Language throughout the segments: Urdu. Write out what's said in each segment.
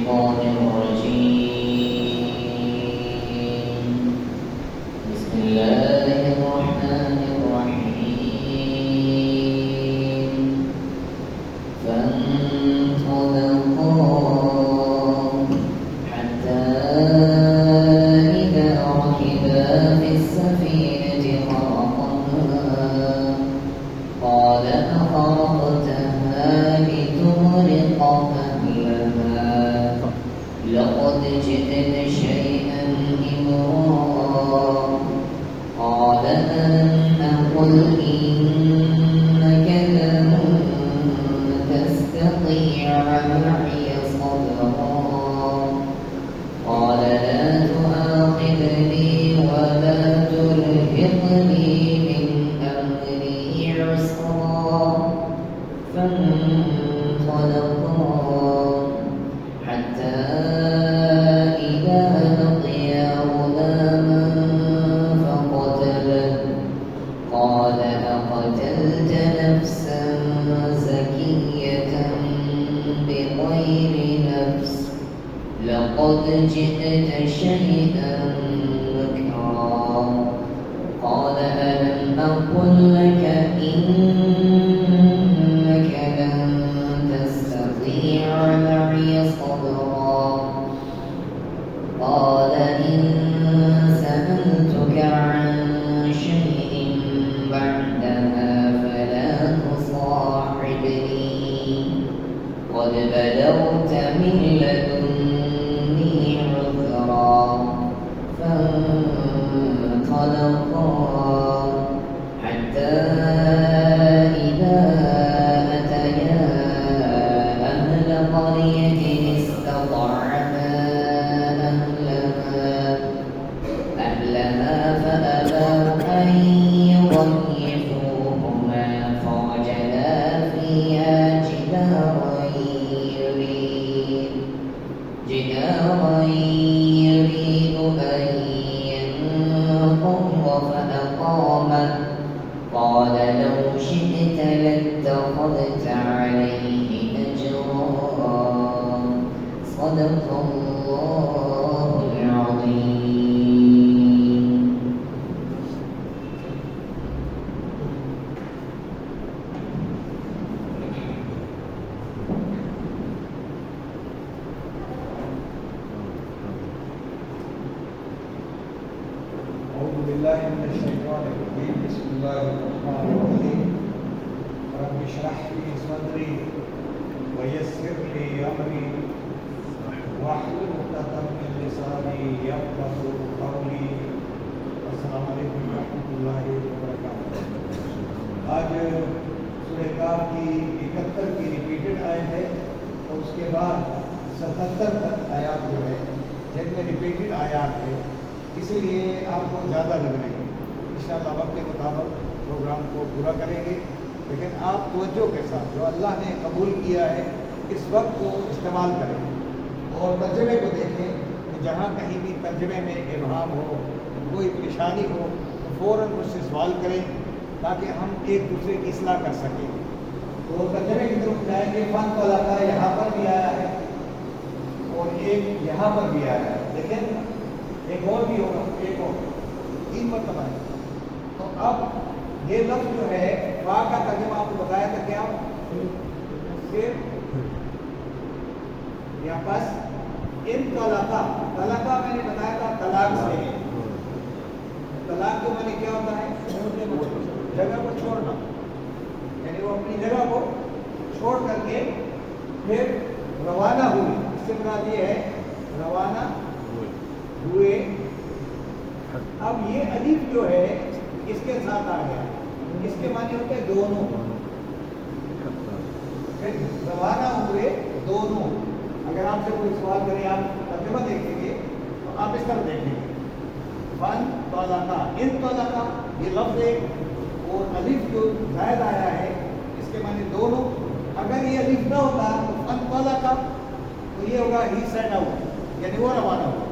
الشيطان الرجيم بسم الله الرحمن الرحيم فانطلقا حتى إذا ركبا في السفينة خرقها قال أخرقتها لتغرق أهلها لقد جئت شيئا إمرا قال ألم أقل إنك لن تستطيع معي صبرا قال لا تؤاخذني ولا ترهقني من أمري عسرا فانطلقا حتى إذا لقيا غلاما فقتله قال أقتلت نفسا زكية بغير نفس لقد جئت شيئا نكرا قال ألم أقل لك إنك لن تستطيع معي صبرا قال إن سألتك عن شيء بعدها فلا تصاحبني قد بلغت من لدني عذرا فانطلقا حتى إذا أتيا أهل قرية استطعما أهلها فأبوا أن يضيفوهما فوجدا فيها جدارا يريد أن ينقض فأقامه قال لو شئت لاتخذت عليه أجرا صدق الله العظيم. أعوذ بالله من الشيطان الرجيم بسم الله الرحمن الرحيم رب اشرح لي صدري ويسر لي أمري واحلل عقدة من لساني يفقهوا قولي السلام علیکم ورحمۃ اللہ وبرکاتہ. آج سورہ کاف کی 71 کی ریپیٹڈ آیت ہے اور اس کے بعد 77 تک آیات جو ہے جن میں ریپیٹڈ آیات ہے اسی لیے آپ کو زیادہ لگ رہے ہیں. انشاءاللہ وقت کے مطابق پروگرام کو پورا کریں گے لیکن آپ توجہ کے ساتھ جو اللہ نے قبول کیا ہے اس وقت کو استعمال کریں اور ترجمے کو دیکھیں کہ جہاں کہیں بھی ترجمے میں ابہام ہو کوئی پریشانی ہو تو فوراً مجھ سے سوال کریں تاکہ ہم ایک دوسرے کی اصلاح کر سکیں. تو ترجمے کی طرف جائیں گے. فن طلقہ یہاں پر بھی آیا ہے اور ایک یہاں پر بھی آیا ہے. دیکھیں ایک اور بھی ہوگا, ایک اور 3 مرتبہ ہے. تو اب یہ لفظ جو ہے واہ کا ترجمہ آپ کو بتایا تھا کیا پھر یہاں پاس ان طلاقہ میں نے بتایا تھا طلاق سے. طلاق تو میں نے کیا ہوتا ہے جگہ کو چھوڑنا, یعنی وہ اپنی جگہ کو چھوڑ کر کے پھر روانہ ہوئی. اس سے مراد یہ ہے روانہ ہوئے. اب یہ الف جو ہے اس کے ساتھ آ گیا, اس کے معنی ہوتے ہیں دونوں. پھر روانہ ہوئے دونوں. اگر آپ سے کوئی سوال کرے آپ ترجمہ دیکھیں گے تو آپ اس طرح دیکھیں گے فن طلقہ ان طلقہ یہ لفظ ہے اور الف جو زائد آیا ہے اس کے معنی دونوں. اگر یہ الف نہ ہوتا تو فن طلقہ تو یہ ہوگا ہی سیٹ آؤٹ یعنی وہ روانہ ہوا.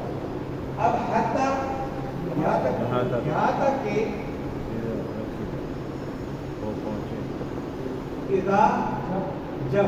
اب حتی یہاں تک کہ اذا جب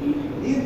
3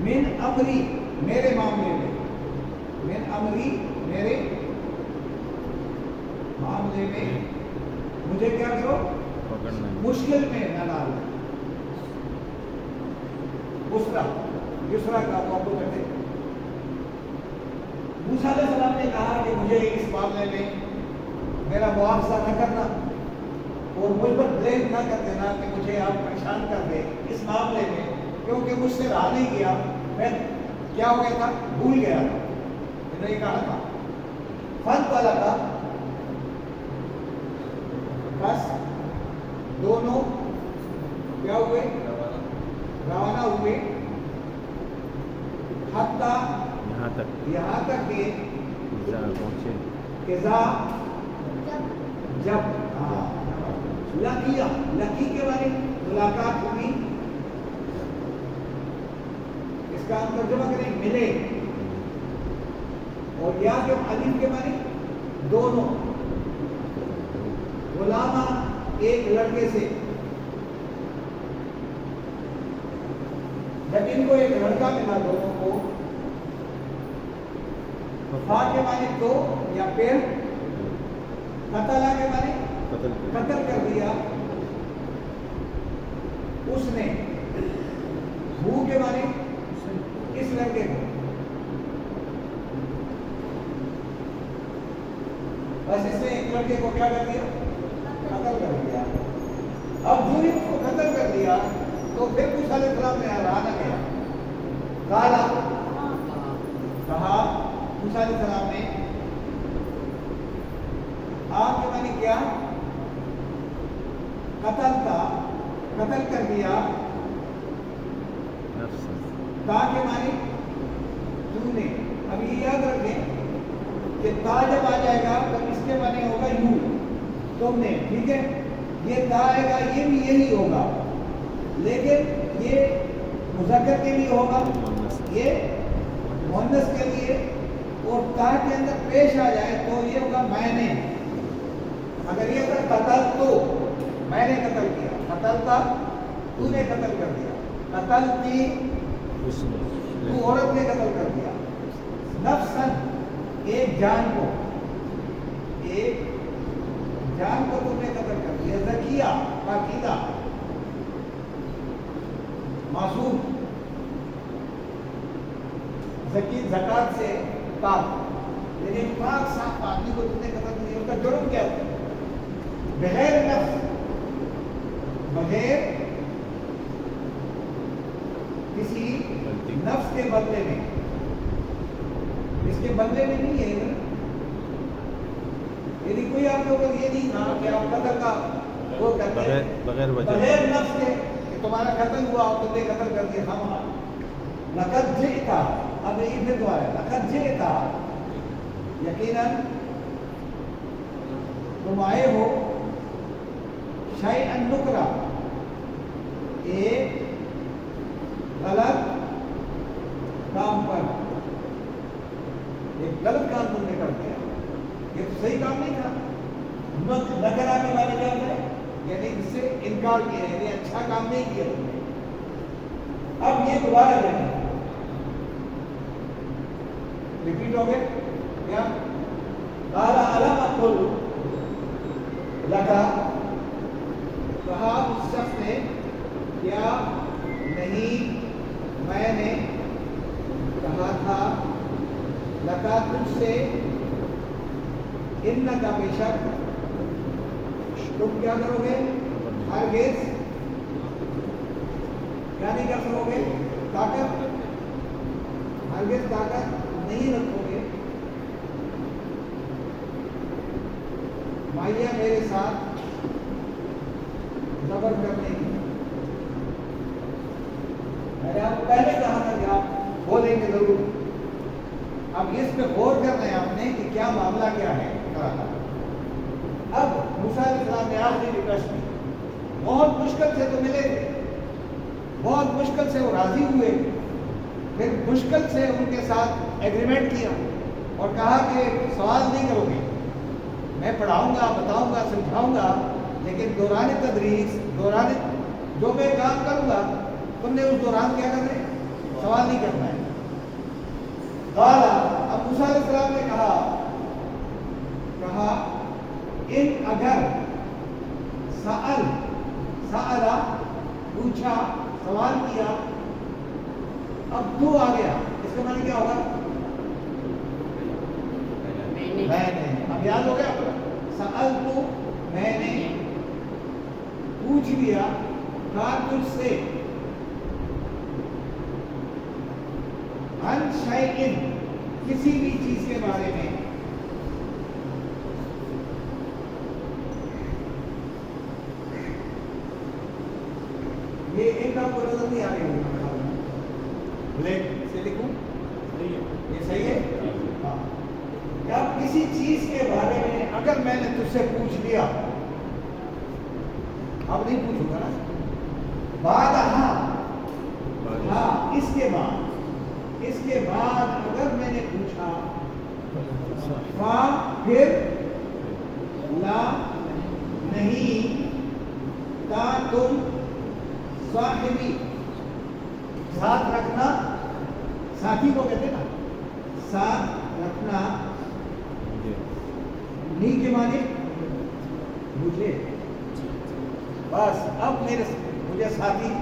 من امری میرے معاملے میں، من امری میرے معاملے میں مجھے کیا کرو، مشکل میں نہ ڈالو. اسرا یسرا کا موقع کرتے. موسیٰ علیہ السلام نے کہا کہ مجھے اس معاملے میں میرا مواخذہ نہ کرنا اور مجھ پر بلیم نہ کر دینا کہ مجھے آپ پریشان کر دیں اس معاملے میں، کیونکہ مجھ سے رہا نہیں گیا. میں کیا ہو گیا تھا، بھول گیا تھا. میں نے یہ کہا تھا فن والا تھا، بس دونوں کیا ہوئے، روانہ ہوئے، حتیٰ یہاں تک کہ جب لکی کے بارے ملاقات ہوئی، اس کا ہم ترجمہ کریں ملے، اور یا کے علیم کے بارے دونوں، غلامہ ایک لڑکے سے. جب ان کو ایک لڑکا ملا دونوں کو، فا کے معنی دو یا پیر، قتل کے معنی قتل کر دیا اس نے، ہو کے معنی اس لڑکے کو، بس اس نے ایک لڑکے کو کیا کر دیا، قتل کر دیا. اب جو اس کو قتل کر دیا تو پھر موسیٰ علیہ السلام نے رہا گیا. کہا موسیٰ علیہ السلام نے آپ کے معنی کیا، قتل تھا، قتل کر دیا. تا کے معنی تو نے. اب یہ یاد رکھیں کہ تا جب آ جائے گا تو اس کے معنی ہوگا یوں، تم نے، ٹھیک ہے. یہ تا آئے گا یہ بھی یہی ہوگا، لیکن یہ مذکر کے لیے ہوگا، یہ مؤنث کے لیے. اور تا کے اندر پیش آ جائے تو یہ ہوگا میں نے. اگر یہ ہوگا قتل تو میں نے قتل کیا، قتل تھا تو نے قتل کر دیا، قتل تھی تو عورت نے قتل کر دیا. نفسن ایک جان کو، ایک جان کو تم نے قتل کر دیا. زکیہ پاکیزہ معصوم، زکات سے پاک، لیکن پاک صاف آدمی کو تم نے قتل کیا. اس کا جرم کیا تھا، بغیر نفس، بغیر کسی نفس کے بدلے میں، اس کے بدلے میں نہیں ہے. یعنی کوئی آپ لوگوں کو یہ نہیں کہا کہ آپ قتل کا وہ کرتے ہیں بغیر نفس کے کہ تمہارا قتل ہوا اور تم نے قتل کر دیا. ہم لقد جئتا، اب یہ پھر دوبارہ لقد جئتا، یقیناً تم آئے ہو، شیئا نکرا، ایک غلط کام پر، ایک غلط کام تم نے کر دیا. یہ تو صحیح کام نہیں تھا. نکرا کے بارے میں ہے یعنی اس سے انکار کیا، یعنی اچھا کام نہیں کیا تم نے. اب یہ دوبارہ دیکھیں، ریپیٹ ہو گئے کیا. قال الم اقل لگا، کہا اس شخص نے کیا نہیں میں نے کہا تھا، لگا تجھ سے، انکا بے شک تم کیا کرو گے، ہرگز کیا نہیں کر سکو گے، طاقت، ہرگز طاقت نہیں رکھو گے، مائیا میرے ساتھ صبر کرنے کی. میں نے آپ کو پہلے کہا تھا کہ آپ بولیں گے ضرور. اب اس پہ غور کرنا ہے آپ نے کہ کیا معاملہ کیا ہے. اب موسیٰ علیہ السلام نے آخری ریکویسٹ کی، بہت مشکل سے تو ملے تھے، بہت مشکل سے وہ راضی ہوئے، پھر مشکل سے ان کے ساتھ ایگریمنٹ کیا اور کہا کہ سوال نہیں کرو گے، میں پڑھاؤں گا، بتاؤں گا، سمجھاؤں گا، لیکن دوران تدریس، دوران جو میں کام کروں گا تم نے اس دوران کیا کرنا ہے، سوال نہیں کرنا ہے. قال اب موسیٰ علیہ السلام نے کہا ان اگر سأل پوچھا سوال کیا اب تو آ گیا اس کا معنی کیا ہوگا؟ میں نے. اب یاد ہو گیا سأل تو میں نے پوچھ لیا کہا تجھ سے ان شیئن کسی بھی چیز کے بارے میں یہ ایک آپ کو نظر نہیں آ رہی ہوگی بلیک سے لکھوں یہ صحیح ہے. ہاں کیا کسی چیز کے بارے میں اگر میں نے تجھ سے پوچھ لیا اب نہیں پوچھوں گا نا بعد ہاں اس کے بعد اگر میں نے پوچھا پھر لا نہیں تا تم صاحبی ساتھ رکھنا ساتھی کو کہتے نا ساتھ رکھنا نہیں کے معنی مجھے بس اب مجھے ساتھی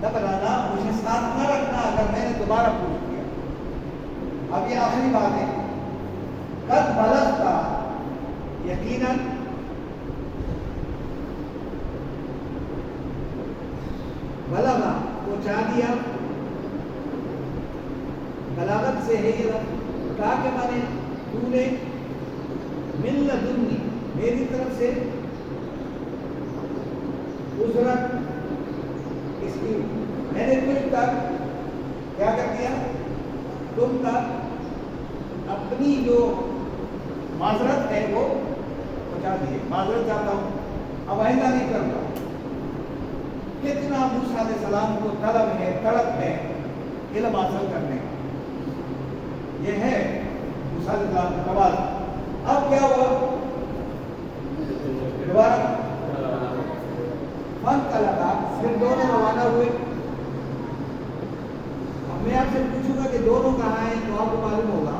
نہ بنانا مجھے ساتھ نہ رکھنا اگر میں نے دوبارہ پوچھ لیا. اب یہ آخری بات ہے قد بلغتا یقیناً بلغا پہنچا دیا بلاغت سے ہے یہ کہا کہ مانے تو نے من لدنی میری طرف سے عذرت اس کی میں نے تجھ تک کیا کر دیا تم تک اپنی جو معذرت ہے وہ پہنچا دیے. معذرت چاہتا ہوں اب آئندہ نہیں کرتا. کتنا موسیٰ علیہ السلام کو طلب ہے تڑپ ہے علم حاصل کرنے کا. یہ ہے موسیٰ علیہ السلام کا کمال. اب کیا ہوا دوبارہ فن کا لگا پھر دونوں روانہ ہوئے. اب میں آپ سے پوچھوں گا کہ دونوں کہاں ہیں تو آپ کو معلوم ہوگا.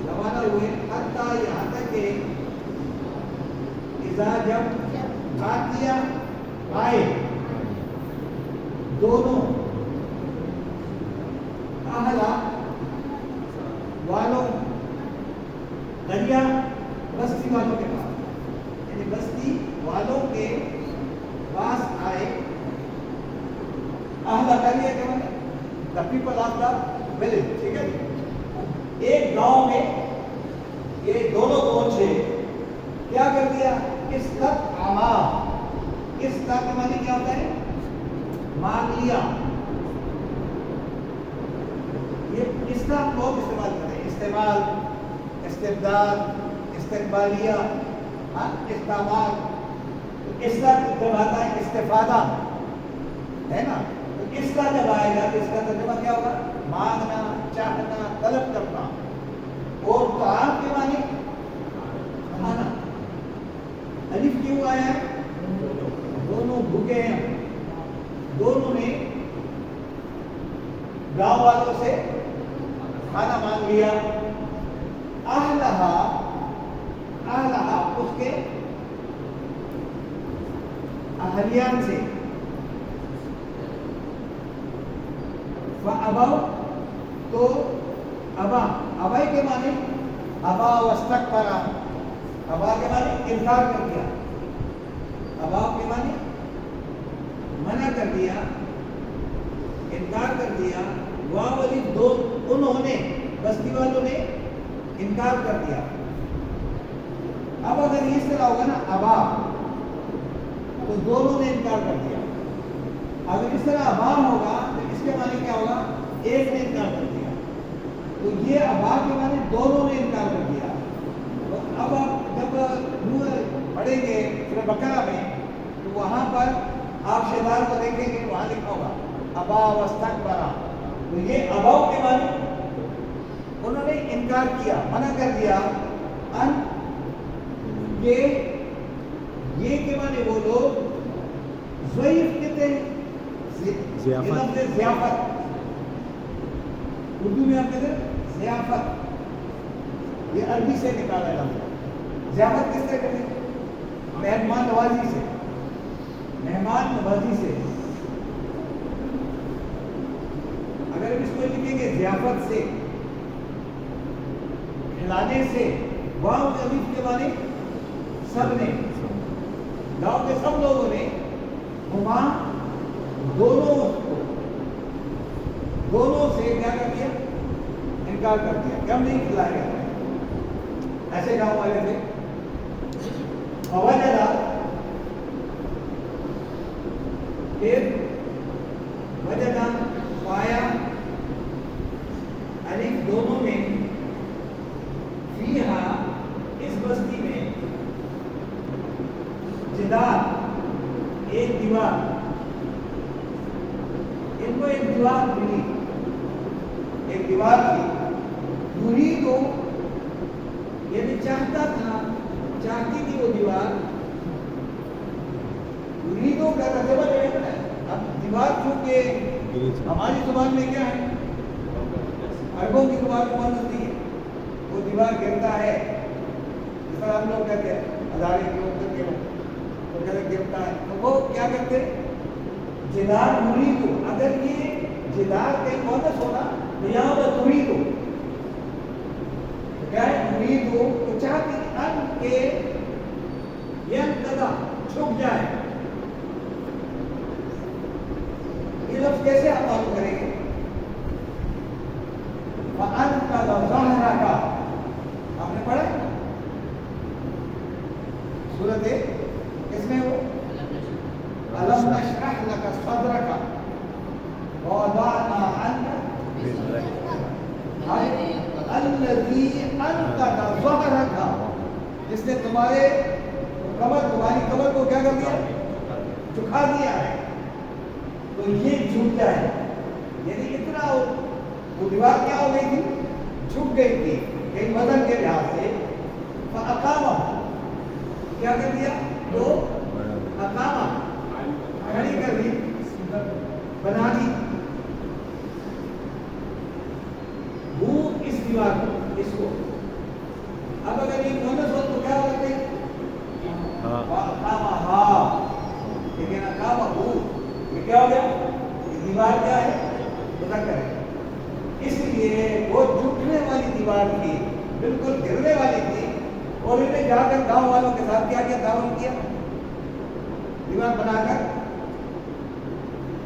روانہ ہوئے حتیٰ یہاں تک کہ اذا جب آتیا آئے دونوں اہلا والوں دریا بستی والوں کے پاس یعنی بستی والوں کے پاس آئے. اہلا دریا کے مطلب the people of the village. ٹھیک ہے ایک گاؤں میں یہ دونوں پہنچے کیا کر دیا اس تک اس کا معنی کیا ہوتا ہے مانگ لیا. یہ اس کا لوگ استعمال کرتے ہیں استعمال استبدال استقبالیہ استعمال. اس کا جب آتا ہے استفادہ ہے نا اس کا جب آئے گا تو اس کا ترجمہ کیا ہوگا مانگنا چاہنا طلب کرنا. اور طعام کے معنی کھانا. الف کیوں آیا ہے دونوں بھوکے ہیں. دونوں نے گاؤں والوں سے کھانا مانگ لیا. اہلہا اس کے اہلیان سے فَأَبَوْا تو ابا کے معنی ابا واستکبرا. ابا کے معنی انکار کر دیا. ابا کے معنی منع کر دیا انکار کر دیا. واو الف دو انہوں نے بستی والوں نے انکار کر دیا. اب اگر اس طرح ہوگا نا ابا تو دونوں نے انکار کر دیا. اگر اس طرح ابا ہوگا تو اس کے معنی کیا ہوگا ایک نے انکار کر دیا. تو یہ ابا کے معنی دونوں نے انکار کر دیا. تو اب آپ جب پڑھیں گے سورہ بقرہ میں تو وہاں پر آپ شیطان کو دیکھیں گے وہاں لکھا ہوگا ابا واستکبرا. تو یہ اباؤ کے معنی انہوں نے انکار کیا منع کر دیا. ان یہ کے معنی وہ لوگ ضعیف کہتے ہیں ضیافت اردو میں ہم کہتے ہیں ضیافت، یہ عربی سے نکالا لفظ ہے۔ ضیافت کس طرح کرتے ہیں؟ مہمان نوازی سے، مہمان نوازی سے۔ اگر ہم اس کو لکھیں گے ضیافت سے، کھلانے سے، واو الف کے معنی سب نے، گاؤں کے سب لوگوں نے ہما دونوں سے کیا کر دیا؟ انکار کر دیا کہ ہم نہیں کھلائے گا۔ ایسے گاؤں والے تھے۔ وجدا، پھر وجدا پایا، الف دونوں میں، فیہا اس بستی میں، جدار ایک دیوار، ان کو ایک دیوار ملی، ایک دیوار تھی، یریدو یعنی چاہتا تھا، چاہتی تھی وہ دیوار، یریدو کا ترجمہ جو ہے اب دیوار چونکہ ہماری زبان میں کیا ہے، عربوں کی زبان میں مانس نہیں ہے، وہ دیوار گرتا ہے، جس طرح ہم لوگ کہتے ہیں ہزارے کلومیٹر کے وہ کہتے گرتا ہے، تو وہ کیا کرتے جدار یریدو، اگر یہ جدار کے مونس ہونا تو یہاں پر یریدو کیا ہے، یریدو تو چاہتی ان کے ینقضا چھپ جائے۔ یہ لفظ کیسے آپ معلوم کریں گے؟ فَأَنْقَضَ ظَهْرَكَ، آپ نے پڑھا ہے سورت کس میں وہ أَلَمْ نَشْرَحْ لَكَ صَدْرَكَ وَوَضَعْنَا عَنْكَ الَّذِي أَنْقَضَ ظَهْرَكَ، جس نے تمہاری کمر کو کیا کر دیا؟ جھکا دیا ہے، تو یہ جھک جائے، یعنی اتنا وہ دیوار کیا ہو گئی تھی؟ جھک گئی تھی ایک وزن کے لحاظ سے۔ فَأَقَامَ، کیا کر دیا؟ تو اقامہ کھڑی کر دی، بنا دی وہ اس دیوار کو، اس کو۔ اب اگر یہ مونس ہو تو کیا ہوتے ہیں؟ اقامہ، لیکن اقامہ ہو یہ کیا ہو گیا؟ یہ دیوار کیا ہے؟ مذکر ہے، اس لیے وہ جھکنے والی دیوار تھی، بالکل گرنے والی تھی، اور انہیں جا کر گاؤں والوں کے ساتھ کیا کیا؟ تعاون کیا، دیوار بنا کر۔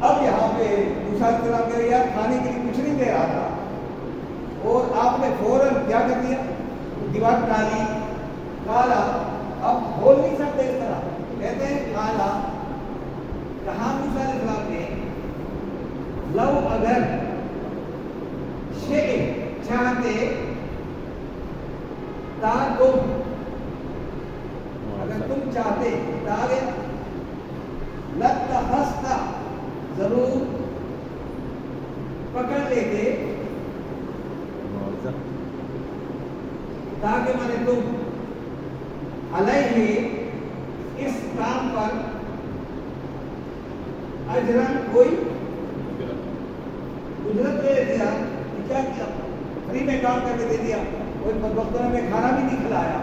اب یہاں پہ موسیٰ علیہ السلام کہہ رہے یار کھانے کے لیے کچھ نہیں دے رہا تھا، اور آپ نے فوراً کیا کر دیا؟ دیوار بنا لی۔ کالا، اب بول نہیں سکتے اس طرح، کہتے ہیں کالا، کہاں موسیٰ علیہ السلام نے لو اگر شیء چاہتے تا تم، اگر تم چاہتے تاغے لَتَّخَذْتَ، ضرور پکڑ لیتے، تاکہ میں نے تم علیہ اس کام پر اجرن کوئی اجرت لے دیا، کیا کیا؟ فری میں کام کر کے دے دیا، کوئی بدبختوں نے کھانا بھی نہیں کھلایا۔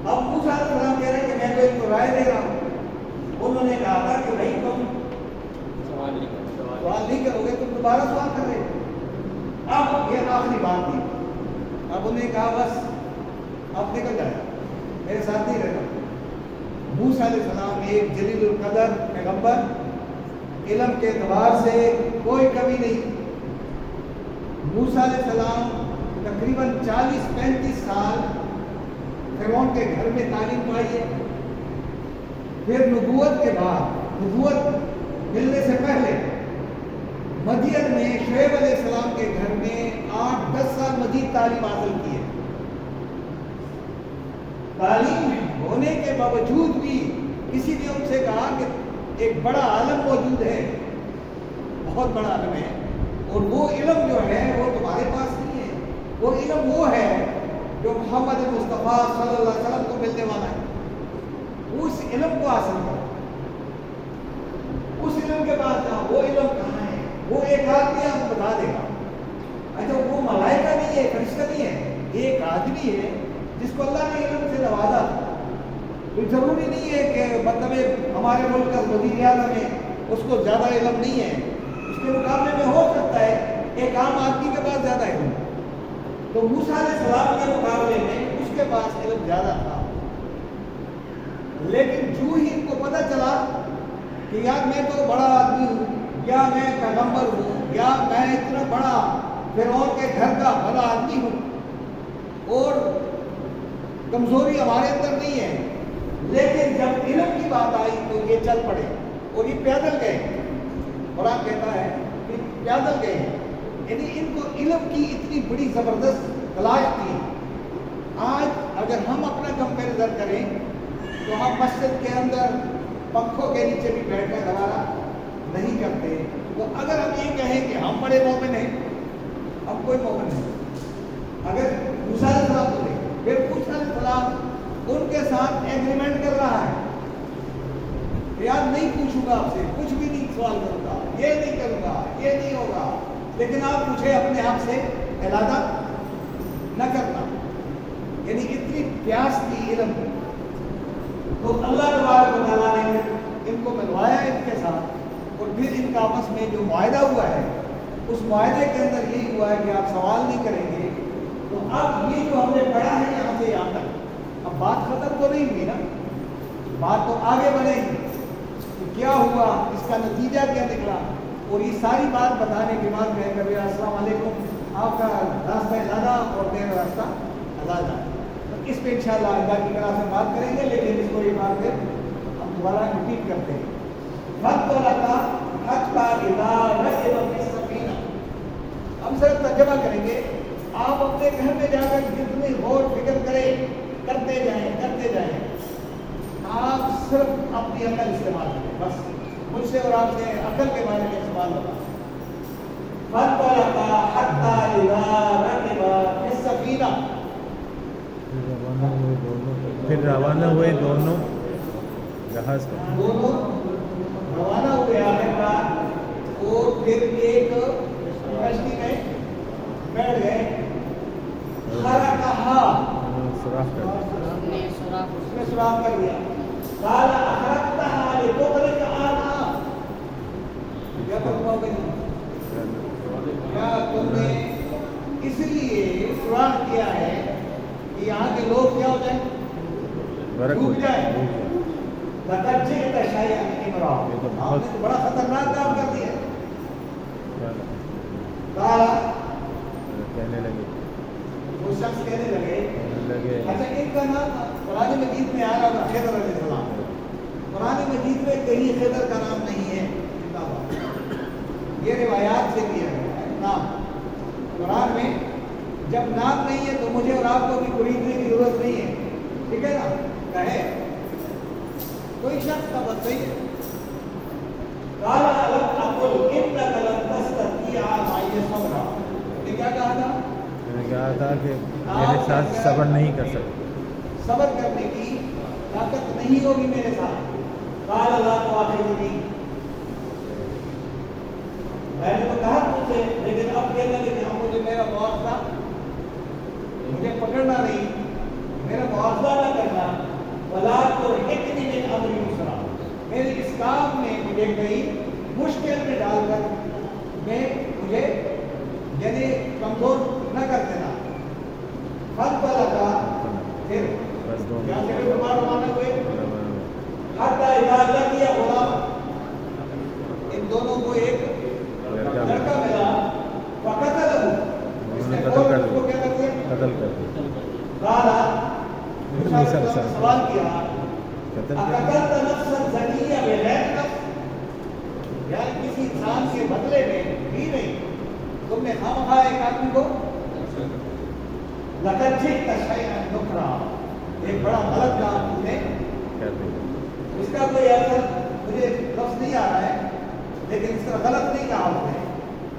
اب موسیٰ علیہ السلام کہہ رہے ہیں کہ میں تو ان کو رائے دے رہا ہوں۔ انہوں نے کہا تھا کہ بھائی تم سوال نہیں کرو گے، تم دوبارہ سوال کر رہے ہو۔ اب یہ آخری بات تھی، اب انہوں نے کہا بس اب نکل جائے، میرے ساتھ نہیں رہنا۔ موسیٰ علیہ السلام ایک جلیل القدر پیغمبر، علم کے اعتبار سے کوئی کمی نہیں۔ موسیٰ علیہ السلام تقریباً 40-35 سال فرعون کے گھر میں تعلیم پائی ہے، پھر نبوت کے بعد، نبوت ملنے سے پہلے مدین میں شعیب علیہ السلام کے گھر میں 8-10 سال مزید تعلیم حاصل کی ہے۔ تعلیم ہونے کے باوجود بھی کسی نے ان سے کہا کہ ایک بڑا عالم موجود ہے، بہت بڑا عالم ہے، اور وہ علم جو ہے وہ تمہارے پاس نہیں ہے، وہ علم وہ ہے جو محمد مصطفیٰ صلی اللہ علیہ وسلم کو ملنے والا ہے، اس علم کو حاصل کرو۔ اس علم کے بعد وہ علم کہاں ہے؟ وہ ایک آدمی آپ کو بتا دے گا۔ اچھا وہ ملائکہ نہیں ہے، فرشتہ نہیں ہے، ایک آدمی ہے جس کو اللہ نے علم سے نوازا. تو ضروری نہیں ہے کہ مطلب ہمارے ملک کا وزیر اعظم ہے اس کو زیادہ علم نہیں ہے، اس کے مقابلے میں ہو سکتا ہے ایک عام آدمی کے پاس زیادہ علم. تو موسیٰ علیہ السلام کے مقابلے میں اس کے پاس علم زیادہ تھا. لیکن جو ہی ان کو پتہ چلا کہ یار میں تو بڑا آدمی ہوں، یا میں پیغمبر ہوں، یا میں اتنا بڑا فرعون کے گھر کا بڑا آدمی ہوں، اور کمزوری ہمارے اندر نہیں ہے، لیکن جب علم کی بات آئی تو یہ چل پڑے اور یہ پیدل گئے. قرآن کہتا ہے کہ پیدل گئے، یعنی ان کو علم کی اتنی بڑی زبردست تلاش تھی. آج اگر ہم اپنا کمپیریزن کریں تو ہم مسجد کے اندر پنکھوں کے نیچے بھی بیٹھنا گوارا نہیں کرتے. تو اگر ہم یہ کہیں کہ ہم بڑے مومن ہیں، ہم کوئی مومن نہیں. اگر موسیٰ علیہ السلام کو دیکھیں، پھر موسیٰ علیہ السلام ان کے ساتھ ایگریمنٹ کر رہا ہے کہ یار نہیں پوچھوں گا آپ سے، کچھ بھی نہیں سوال کروں گا، یہ نہیں کروں گا، یہ نہیں ہوگا، لیکن آپ مجھے اپنے آپ سے علادہ نہ کرنا. یعنی اتنی پیاس تھی علم. تو اللہ تبارک و تعالیٰ نے ان کو ملوایا ان کے ساتھ، اور پھر ان کا آپس میں جو معاہدہ ہوا ہے اس معاہدے کے اندر یہی ہوا ہے کہ آپ سوال نہیں کریں گے. تو اب یہ جو ہم نے پڑھا ہے یہاں سے یہاں تک، اب بات ختم تو نہیں ہوئی نا، بات تو آگے بڑھے گی کہ کیا ہوا، اس کا نتیجہ کیا نکلا. اور یہ ساری بات بتانے کے بعد میں کبھی السلام علیکم، آپ کا راستہ علادہ اور میرا راستہ علادہ. اس پہ انشاءاللہ اللہ کی طرح سے بات کریں گے، لیکن اس کو یہ بات پھر ہم دوبارہ ریپیٹ کرتے ہیں. ہم صرف ترجمہ کریں گے. آپ اپنے گھر میں جا کر جتنی غور فکر کرتے جائیں. آپ صرف اپنی عقل استعمال کریں. بس مجھ سے اور آپ سے عقل کے بارے میں سوال ہوگا. پھر روانہ ہوئے دونوں جہاز پر، دونوں روانہ ہوئے آخرکار، اور پھر ایک کشتی میں بیٹھ گئے. سوراخ کر اس نے سوراخ کر دیا. قال اخرجتها لتغرق اهلها، کیا تم نے اس لیے سوراخ کیا ہے کہ یہاں کے لوگ کیا ہو جائیں، ڈوب جائیں. لقد جئت شيئا امرا، آپ نے تو بڑا خطرناک کام کر دیا. کہنے لگے، وہ شخص کہنے لگے. اچھا ان کا نام قرآن مجید میں آ رہا تھا خضر علیہ السلام. قرآن مجید میں کہیں خضر کا نام نہیں ہے. یہ روایات سے دیا ہے نام. قرآن میں جب نام نہیں ہے تو مجھے اور آپ کو بھی خریدنے کی ضرورت نہیں ہے. ٹھیک ہے نا؟ کہے کوئی شخص کا بات صحیح ہے. یہ کیا کہا تھا؟ میں نے کہا تھا کہ میرے ساتھ صبر نہیں کر سکتے، صبر کرنے کی طاقت نہیں ہوگی میرے ساتھ. قال لا تؤاخذنی، میں نے تو کہا تم سے، لیکن اب کہنے لگے کہ مجھے میرا مواخذہ، مجھے پکڑنا نہیں، میرا مواخذہ نہ کرنا. ولا ترهقنی من امری یسرا، میرے اس کام میں مجھے کہیں مشکل میں ڈال کر مجھے یعنی کمزور نہ کر دینا. پھر یہاں سے روانہ ہوئے. حتی اذا لقی غلام، ان دونوں کو ایک لڑکا ملا. فقتلہ، اس نے اس کو کیا کر دیا؟ قتل کر دیا. سوال کیا اقتلت نفسا زکیہ بغیر نفس، یعنی کسی انسان کے بدلے میں بھی نہیں تم نے خواہ ایک آدمی کو. لقد جئت شیئا نکرا، ایک بڑا غلط کام تم نے کر دیا. اس کا کوئی اثر مجھے لفظ نہیں آ رہا ہے، لیکن اس طرح غلط نہیں کہا اس نے.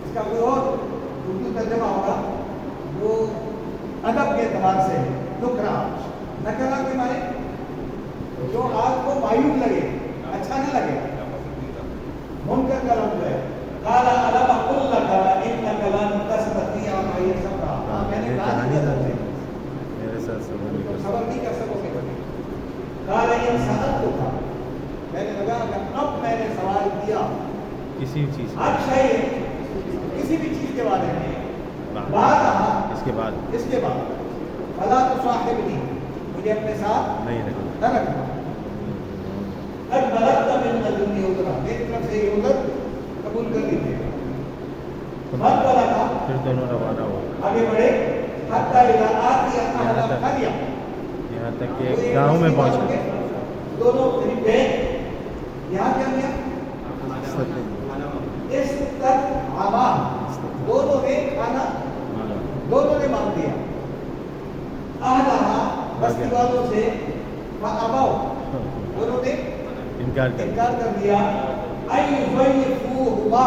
اس کا کوئی اور اردو ترجمہ ہوگا وہ ادب کے اعتبار سے. نکرا، نکرا کے معنی جو آپ کو مایوب لگے، اچھا نہ لگے، منکر کا لفظ ہے. قال الم اقل لك انك لن تستطيع لگا اگر اب میں نے سوال کیا کسی چیز ہر شے کسی بھی چیز کے بارے میں بعد اس کے بعد اس کے بعد فلا تصاحبنی مجھے اپنے ساتھ نہیں رکھنا. نہ رکھنا. قد بلغت من لدنی عذرا میری طرف سے یہ عذر قبول کر لیجیے. بات بلا پھر دونوں روانہ ہو آگے بڑھے حتی اذا آتی اہل قریہ یہاں تک کہ گاؤں میں پہنچے. دونوں قریب گئے. یہاں کیا کیا استطعما دونوں نے کھانا دونوں نے مانگ دیا. اہلہا بستی والوں سے فابوا دونوں نے انکار کر دیا. ایضیفوہما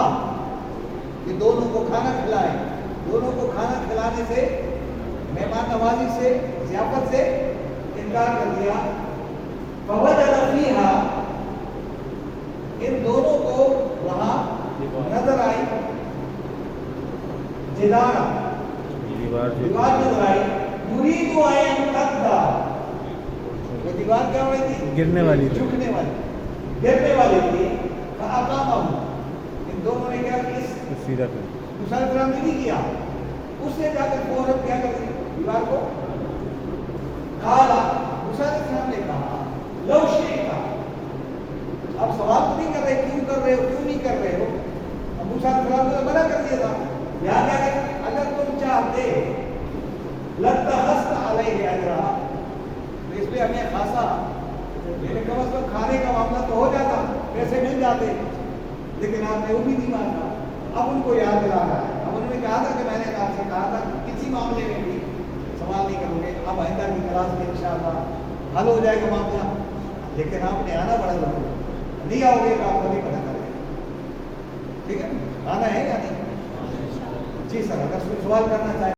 کہ دونوں کو کھانا کھلائے. دونوں کو کھانا کھلانے سے مہمان نوازی سے ضیافت سے انکار کر دیا. فوجد فیہا ان دونوں کو وہاں نظر آئی جدارا دیوار نظر آئی. یرید ان تقدا وہ دیوار کیا ہو رہی تھی گرنے والی تھی. جھکنے والی گرنے والی تھی. فاقامہ ان دونوں نے کیا کیا سیدھا کر موسیٰ علیہ السلام نے نہیں کیا. اس نے جا کر فوراً کیا کر دیوار کو کھالا. موسیٰ علیہ السلام نے کہا لو شئتا اب سوال تو نہیں کر رہے کیوں کر رہے ہو کیوں نہیں کر رہے ہو. اب موسیٰ علیہ السلام نے منع کر دیا تھا. یہاں کیا کہ اگر تم چاہتے لاتخذت علیہ اجرا تو اس پہ ہمیں خاصا میرے کم از کم کھانے کا معاملہ تو ہو جاتا پیسے مل جاتے. لیکن آپ نے وہ بھی نہیں مانگا. اب ان کو یاد دلا رہا ہے. اب انہوں نے کہا تھا کہ میں نے آپ سے کہا تھا کہ کسی معاملے میں بھی سوال نہیں کرو گے. اب آئندہ کی کلاس میں انشاءاللہ حل ہو جائے گا معاملہ. لیکن آپ نے آنا پڑا ضرور. نہیں آؤ گے تو آپ کو نہیں پتا کرے. ٹھیک ہے آنا ہے یا نہیں؟ جی سر اگر کوئی سوال کرنا چاہے